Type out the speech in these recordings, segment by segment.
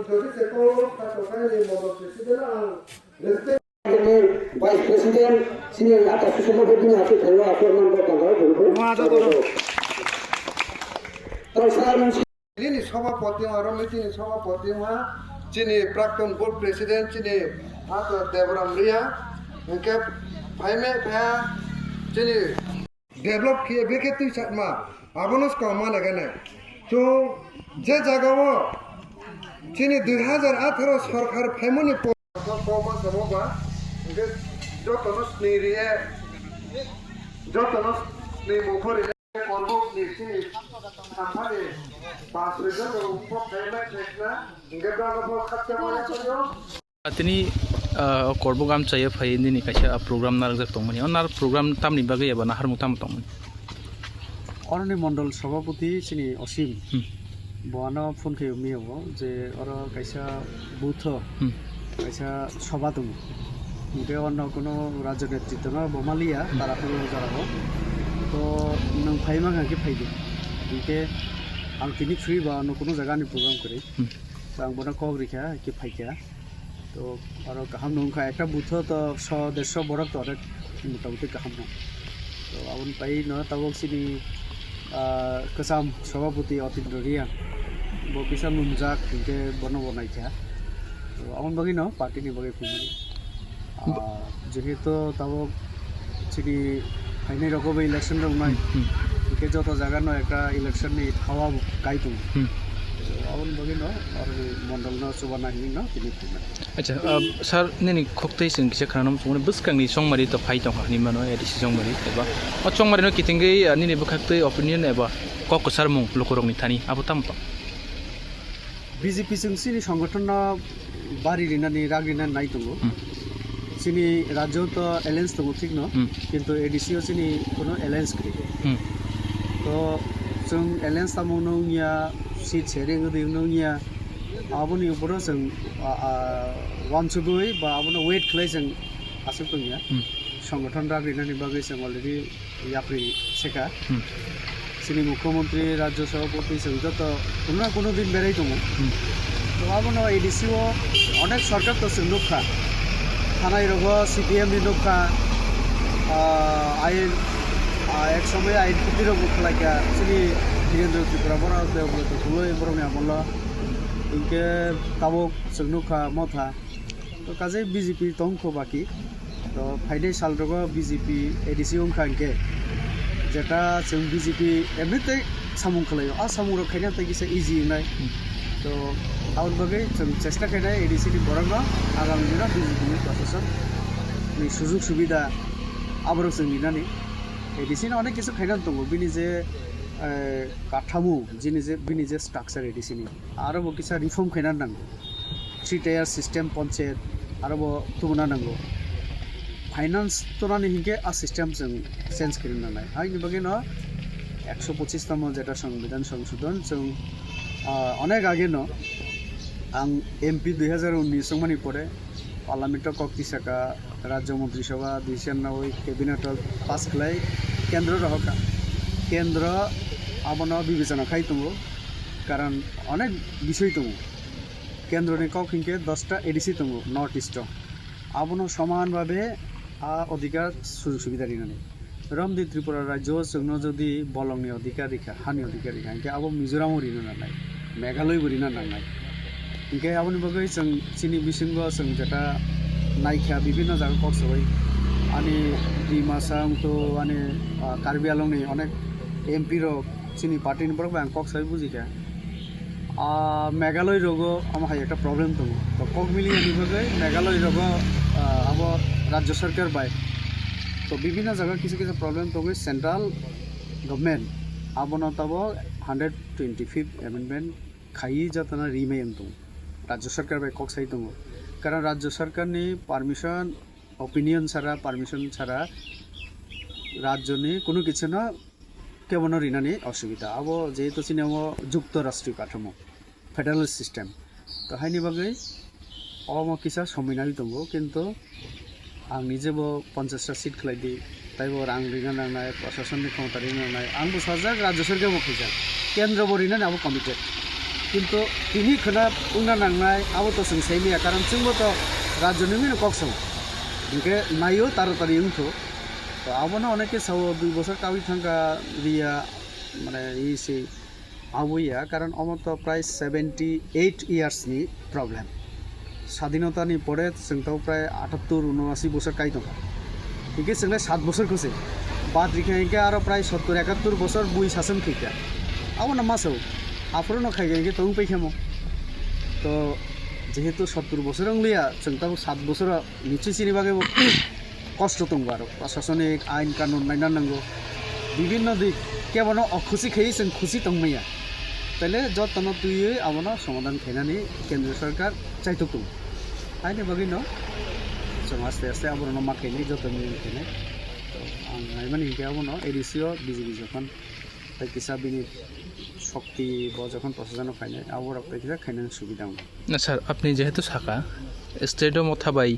Vice President sini atas semua begini aku tahu apa nampak kalau dulu. Terus ini সভাপতি আর meeting সভাপতি যিনি প্রাক্তন board president যিনি দেবরাম রিয়া इनके भाई में भैया যিনি डेवलप किए बेके तुई सातमा आबनस को मा लगने तो जे जगह যিনি 2018 सरकार फाइमनि पमा समबा इनके जतनस निरिए जतनस नि मुखरि कलबक निसि सामहारि पास रिजन उप फाइमा टेक्ना इनके दागो खाते माने करियो Atini korbogam caya fai ini kaisa program narjak tongmani onar program tamni bagai aba nahar mutam tongmani অরণ্য মণ্ডল সভাপতি চিনি অসীম বহানো ফোন খেয়ে মি হব যে ওর কাইসা বুথ কাইসা সভা দङ बे অন্য কোনো রাজ্য নেতৃত্ব না বমালিয়া তারা হলো যারাবো তো নং ফাইমা গাকে ফাইদে ইনকে आं तिनि फ्री बा न कोनो जगह नि प्रोग्राम करे तो आं बना कग रिखा के फाइका तो और गाहाम नंखा एक बुथ तो 100-150 बरक तो मोटामुटी गाहाम न तो आबन पाई न ताबक सिनि कसाम सभापति अतिन्द्र रिया बो किसान मुंजाक के बनो बनाइखा तो आबन बगि न पार्टी नि बगि फुमि जेहेतु ताबक सिनि फाइनाल रकबे इलेक्शन दंनाय के जत जगह न एक इलेक्शन नि थावा गाइदुं आबन बगि न और मंडल न सुबाना हिनि न तिनि फुमि अच्छा सर नेनि खोक्तै जों किसे खानाम सुंगने बसखांनि संमारि त फाइ दं नि मानो एडिसि संमारि एबा अ संमारि न किथिंगै निनि बखाक्तै ओपिनियन एबा ककसार मुं लोकरंनि थानि आबो तामपा बीजेपी जों सिनि संगठन बारि रिनानि रागिना नाय दङ सिनि राज्य तो एलायन्स दङ ठीक न किन्तु एडिसिओ सिनि कोनो एलायन्स गै तो जों एलायन्स तामौनौनिया सीट शेयरिंग दिनौनिया आबोनि ऊपर जों वानसुबै बा आबोनो वेट खालाय जों आसुतनिया संगठन रागिनानि बागै जों अलरेडी याप्रि सेका सिनि मुख्यमंत्री राज्य सभापति जों जत कोनो दिन बेराय दङ तो आबोनो एडिसिओ अनेक सरकार तो जों नुखा थानाय रग सीपीएम नि नुखा आयेन एक समय आयेन कुटिर बुखलायका सिनि धीरेन्द्र त्रिपुरा बरा देवब्रत तो खुलै बरमया मोल्ला इनके ताबक जों नुखा मथा तो काजे बीजेपी तंखो बाकी तो फाइनाल साल रग बीजेपी एडिसिओ खानके जेटा जों बीजेपी एमनिते सामुं खलायो आ सामुं रखायना तगिसे इजी नाय तो आउट बगै जों चेष्टा खायनाय एडिसि नि बरंगा आगामी दिना बीजेपी नि प्रशासन नि सुजुग सुबिदा आबरो जों निनानि एडिसि नि अनेक किसु खायना दङ बिनि जे काठामु जिनि जे बिनि जे स्ट्राक्चार एडिसि नि आरो बो किसा रिफर्म खायना नांगौ 3 टायर सिस्टेम पंचायत आरो बो तुमना नांगौ फाइनान्स तोनानि हिंके आ सिस्टेम जों चेन्ज खायना नाय आइनि बगै न 125 तम जेटा संविधान संशोधन जों अनेक आगे न आं एमपी 2019 संमानि परे पार्लियामेंट कक्ति साका राज्य मंत्रिसभा 290 कैबिनेट पास खलाय केंद्र रहका केंद्र आबन विवेचना खाई दङ कारण अनेक विषय दङ केंद्रनि कखिंके 10टा एडिसि दङ नर्थ ईस्ट आबन समान भावे आ अधिकार सुजुग सुबिदा दिनानै रमदि त्रिपुरा राज्य जोंनो जदि बलंनि अधिकार रिखा हानि अधिकार रिखा इनके आबो मिजोराम रिनो नालाय मेघालय बरिना नांनाय इनके आबनि बगै जों सिनि बिसिंग जों जेटा नायखा विभिन्न जागा खरसबै आनि दिमासां तो आनि कार्बि आलंनि अनेक एमपी रो सिनि पार्टी नि बरक आं कक साइ बुजिखा मेघालय रगो आमा हाय एकटा प्रॉब्लेम दङ तो कक मिलि आनि बगै मेघालय रगो आबो राज्य सरकार बाय तो विभिन्न जगह किसी प्रॉब्लम तो सेंट्रल गवर्नमेंट आबनो तब 125th एमेंडमेंट खाई जातना रिमेम दङ राज्य सरकार बाय कक साइ दङ कारण राज्य सरकार नि परमिशन ओपिनियन सारा परमिशन सारा राज्य नि कोनो किछु न केवन रिनानि असुविधा अब जेहेतु सिनेमा जुक्त राष्ट्रीय काठामो फेडारेल सिस्टेम तो हाइनि बागै अम किसा समिनाय दङ किन्तु आं निजेबो 50टा सीट खलायदि ताइबो रां रिना नांनाय प्रशासननि क्षमता रिना नांनाय आंबो साजाक राज्य सरकार बखैजा केन्द्र बरिना आबो कमिटेड কিন্তু তিনি खोना उंना नांनाय आबोथ' जों सैलिया कारण जोंबोथ' राज्यनि मिनो कक्सं इनके नायो तारातारि उंथ' तो आबोनो अनेके साव 2 বছর कावि थांगा रिया माने इसे आबोया कारण अमत प्राय 78 ইয়ার্সनि प्रब्लेम স্বাধীনতাनि परे जोंथ' प्राय 78 79 বছর काई दं इनके जोंलाय 7 বছरखौसो बाद रिखायके आरो प्राय 70 71 বছর बुई शासन खैका आबोनो मासौ आफोरनो खायगे तो पैखामो तो जेहेतु 70 বছর अंगलिया जोंथ' 7 বছর निश्चय सिनि बागे कष्ट दं आरो प्रशासनिक आइन कानुन नायना नांगौ विभिन्न दिक केवल अखुसि खै जों खुसि दंमैया ताले जतन तुयै आबोनो समाधान खैनानै केन्द्र सरकार चाइथक दं आइनि बागै न जों आस्ते आस्ते आबोनो माखैनै जतन खैनाय तो आं नायमानि के आबोनो एडिसिओ बिजेपि जखन किसा बिनि शक्ति বা যখন প্রশাসন ফাইনে আবার আপনাকে খাইনান সুবিধা না স্যার আপনি যেহেতু সাকা স্টেডিয়াম থাবাই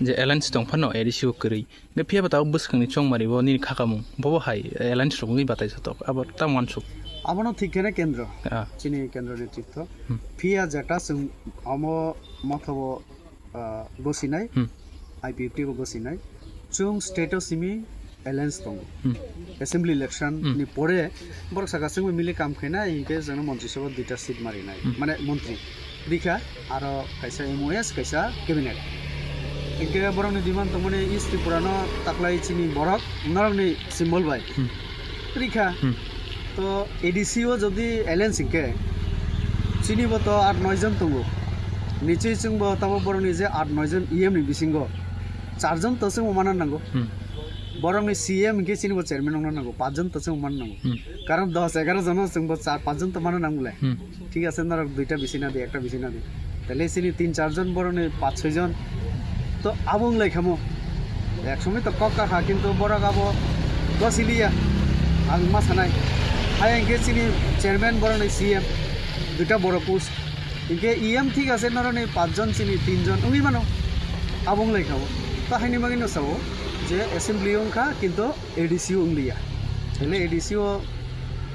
যে এলায়েন্স দংফানো এডিসিও করি গে ফিয়া বাতাও বসখানি চংমারি ব নি খাকামু বব হাই এলায়েন্স রকমই বাতাই সতক আবার তা মানসুক আবনো ঠিকখানে কেন্দ্র চিনি কেন্দ্র নেতৃত্ব ফিয়া যেটা जों আম মথব গসিনাই আইপিএফটি গসিনাই जों स्टेटआव सिमी एलायन्स दं एसेम्बली इलेक्शन नि परे बर सागासिंग मिले काम खैना इनके जों मंत्री सभा 2टा सीट मारिनाय माने मंत्री दिखा आरो कैसा एमओएस कैसा कैबिनेट इनके बरंनि डिमान्ड तो माने इस्ट त्रिपुरानो ताकलाय चिनि बरक नरंनि सिम्बल बाय रिखा तो एडिसिओ जदि एलायन्स इनके चिनि बत 8-9 जन दंगो निचै जों बताबो बरंनि जे 8-9 जन इएम नि बिसिंगो 4 जन तो जों मानन नांगौ बरंनि सीएम के चिनि चेयरमैन नांगौ 5 जन तो जों मान नांगौ कारण 10-11 जन जों 4-5 जन तो मान नांगौलाय ठीक আছে नरक 2टा बिसिना दे एकटा बिसिना दे তাহলে চিনি 3-4 জন বরংনি 5-6 জন তো আবং লাইখামো এক সময় তো কক্কা খা কিন্তু বড় গাবো গসিলিয়া আং মাসানাই হাই এনকে চিনি চেয়ারম্যান বরংনি সিএম 2টা বড় পোস্ট ইনকে ইএম ঠিক আছে নরনি 5 জন চিনি 3 জন উনি মানো আবং লাইখাবো তো হাইনি মাগিনো সাবো যে এসেম্বলি অংখা কিন্তু এডিসিও উংলিয়া তাহলে এডিসিও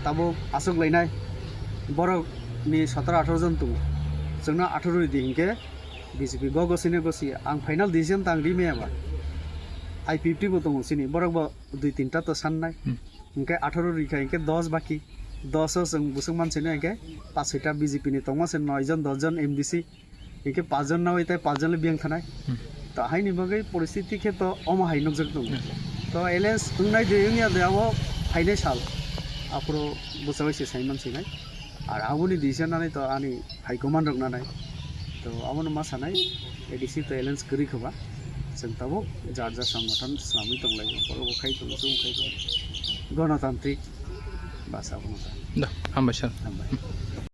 তাবো আসক লাইনাই বড় नि 17-18 जन दं जोंना 18 दिनके बिजेपि गगसिने गसि आं फाइनाल डिसिजन तां रिमेयाबा आईपीएफटी बो दं सिनि बरकबा 2-3टा तो साननाय इनके 18 रिखा इनके 10 बाकी 10 जों बुसुं मानसिनो इनके 5-6टा बिजेपि नि तंमासे 9 जन 10 जन एमडीसी इनके 5 जन नाव इताय 5 जन ले बियां थानाय तो हाइनि बागै परिस्थिति के तो अमा हाइनक जक दं तो एलायन्स दुंनाय देयिया देयावो फाइनाय साल आफरो बुसावैसे साइमान सिनाय আর আবুনি ডিসিশন নানি তো আনি হাইকমান রংনানাই তো আমন मा सानाय एडिसि तो एलायन्स करि खबा जों ताबो जारजा संगठन सामि तंलाय बरबो खाय दं जों खाय दं गणतान्त्रिक भाषा बुंता दा हामबाय सार